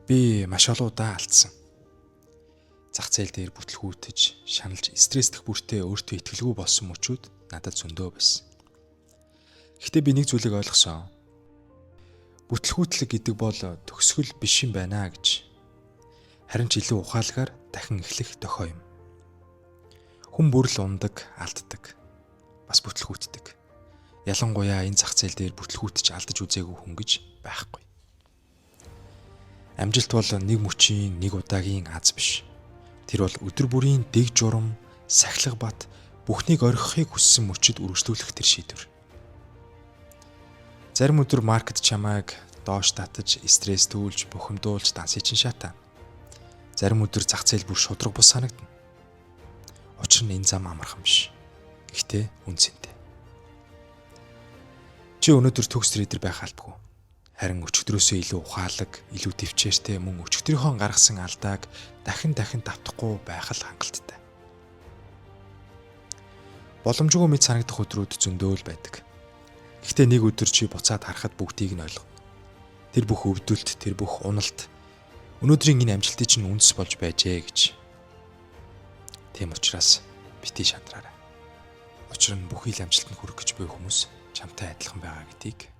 Би маш олон удаа алдсан. Зах зээл дээр бүтлгүүтэж, шаналж, стресстэх бүртээ өөртөө итгэлгүй болсон мөчүүд надад зөндөө байсан. Гэхдээ би нэг зүйлийг ойлгосон. Бүтлгүүтлэг гэдэг бол төгсгөл биш юм байна гэж. Харин ч илүү ухаалгаар дахин эхлэх дохой юм. Хүн бүр л ундаг, алддаг. Бас бүтлгүүтдэг. Ялангуяа энэ зах зээл дээр бүтлгүүтэж алдаж үзээгүй хүн гэж байхгүй. Амжилт бол нэг мөчийн нэг удаагийн аз биш. Тэр бол өдөр бүрийн дэг журам, сахилга бат бүхнийг орхихыг хүссэн мөчөд үргэлжлүүлэх тэр шийдвэр. Зарим өдөр маркет чамайг доош татаж, стресс түүлж, бухимдуулж, дансыг чин шатаа. Зарим өдөр зах зээл бүр шудраг бус санагдана. Учир нь энэ зам амархан биш. Гэхдээ үнцэнтэй. Чи өнөөдөр төгс трейдер байх албагүй. Харин өчигдрөөсөө илүү ухаалаг, илүү төвчээртэй мөн өчигдрийнхөө гаргасан алдааг дахин давтахгүй байх л хангалттай. Боломжгүй мэд санагдах өдрүүд зөндөө л байдаг. Гэхдээ нэг өдөр чи буцаад харахад бүгдийг нь ойлгоно. Тэр бүх өвдөлт, тэр бүх уналт өнөөдрийн энэ амжилтыг чинь үндэс болж байжээ гэж. Тийм учраас бити шантраарай. Учир нь бүхий л амжилтанд хүрэх гэж буй хүмүүс чамтай адилхан байгаа гэдгийг